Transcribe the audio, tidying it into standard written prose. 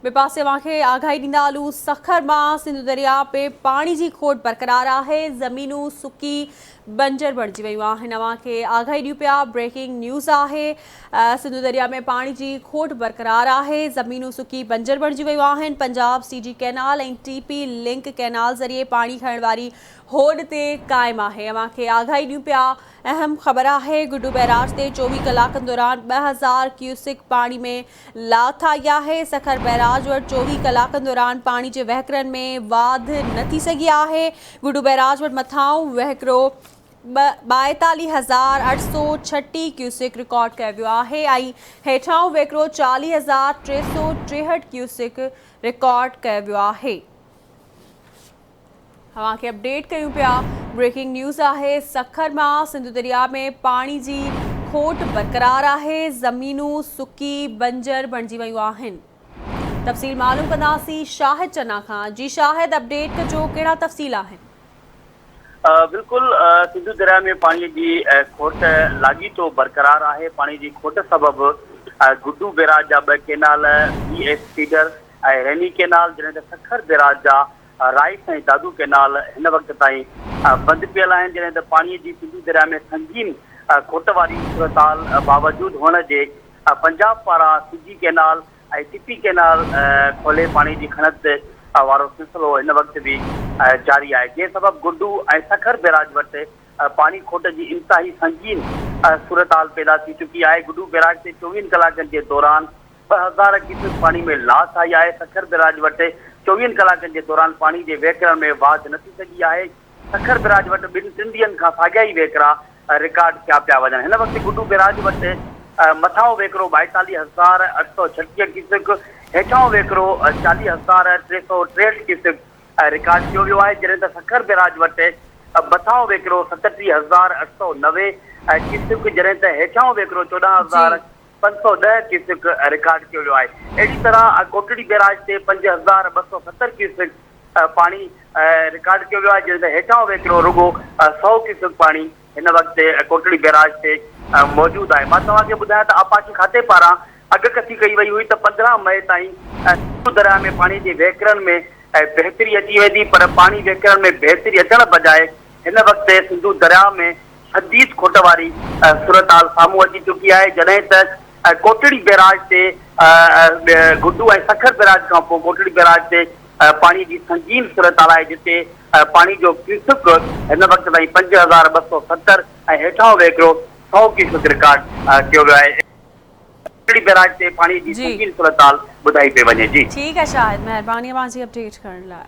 बिपासे वाखे आगाही ॾींदा हलूं। सखर मां सिंधु दरिया पे पाणी जी खोट बरक़रार आहे। ज़मीनूं सुकी बंजर बणिजी वियूं आहिनि। अव्हांखे आगाही ॾियूं पिया। ब्रेकिंग न्यूज़ आहे। सिंधु दरिया में पाणी जी खोट बरक़रार आहे। ज़मीनूं सुकी बंजर बणिजी वियूं आहिनि। पंजाब सीजी कैनाल ऐं टीपी लिंक कैनाल ज़रिए पाणी खणण वारी होड़ ते क़ाइमु आहे। अव्हांखे आगाही ॾियूं पिया। अहम ख़बर आहे, गुड्डू बैराज ते 24 कलाकनि दौरान 2000 क्यूसिक पाणी में लाथ आई आहे। सखर बैराज वटि 24 कलाकनि दौरान पाणी जे वहिकरनि में वाध न थी सघी आहे। गुड्डू बैराज वटि मथां वहिकिरो 42,836 क्यूसिक रिकॉर्ड कयो वियो आहे ऐं हेठां वहिकिरो 40,363 क्यूसिक रिकॉर्ड कयो वियो आहे। अव्हांखे अपडेट कयूं पिया। ब्रेकिंग न्यूज़ आहे। सखर मां सिंधु दरिया में पाणी जी खोट बरक़रार आहे। ज़मीनूं सुकी बंजर बणिजी वियूं आहिनि। तफ़सील मालूम कंदासीं शाहिद चन्ना खां। जी शाहिद, अपडेट कजो, कहिड़ा तफ़सील आहिनि? बिल्कुल, सिंधु दरिया में पानी की खोट लाॻीतो बरक़रार है। पानी की खोट सबब गुड्डू बैराज जा 2 केनाल BS फीडर रेनी केनाल जैसे सखर बैराज जा राइस ऐं दादू केनाल इन वक्त ताईं बंद पियल आहिनि। जैसे पानी की सिंधु दरिया में संगीन खोट वारी सूरताल बावजूद होने के पंजाब पारा सीजी केनाल ऐं टीपी केनाल खोले पानी की खणत वारो सिलसिलो इन वक्त भी जारी है। जे सबब गुड्डू ऐं सखर बैराज वटि पानी खोट की इंतहाई संगीन सूरताल पैदा थी चुकी है। गुड्डू बैराज से 24 कलाकनि के दौरान 2000 क्यूसेक पानी में लाश आई है। सखर बैराज वटि 24 कलाकनि के दौरान पानी के वहिकरण में वाध न थी सघी है। सखर बैराज वटि 2-3 ॾींहनि खां साॻिया ई वहिकरा रिकॉर्ड किया पिया वञनि। हिन वक़्तु गुड्डू बैराज वटि मथां वहिकिरो 42,836 क्यूसेक, हेठां वहिकिरो 40,363 क्यूसेक रिकॉर्ड किया वियो है। जॾहिं त सखर बैराज वटि मथां वहिकिरो 37,890 क्यूसेक, जॾहिं त हेठां वहिकिरो 14,510 क्यूसेक रिकॉर्ड किया वियो है। अहिड़ी तरह कोटड़ी बैराज से 5,270 क्यूसेक पानी रिकॉर्ड किया वियो है। जॾहिं त हेठां वहिकिरो रुगो 100 क्यूसेक पानी इन वक्त कोटड़ी बैराज से मौजूद है। मैं तव्हांखे ॿुधायां त आपाशी खाते पारां अगकथी कई वही हुई तो 15 मई ताईं सिंधु दरिया में पानी के वहिकरण में बेहतरी अची वेंदी, पर पानी वहिकरण में बेहतरी अचण बजाय इन वक्त सिंधु दरिया में शदीद खोट वारी सूरताल साम्हूं अची चुकी है। जॾहिं त कोटड़ी बैराज से गुड्डू ऐं सखर बैराज खां पोइ कोटड़ी बैराज से पानी की संगीन सूरताल है, जिते पानी जो क्यूसेक इन वक्त ताईं 5,270 ऐं हेठां वहिकिरो 100 क्यूसेक रिकॉर्ड किया वियो है। कोटड़ी बैराज से पानी की संगीन सूरताल बुधाई पे वने। जी ठीक है शाहिद, मेहरबानी अपडेट करण लाइ।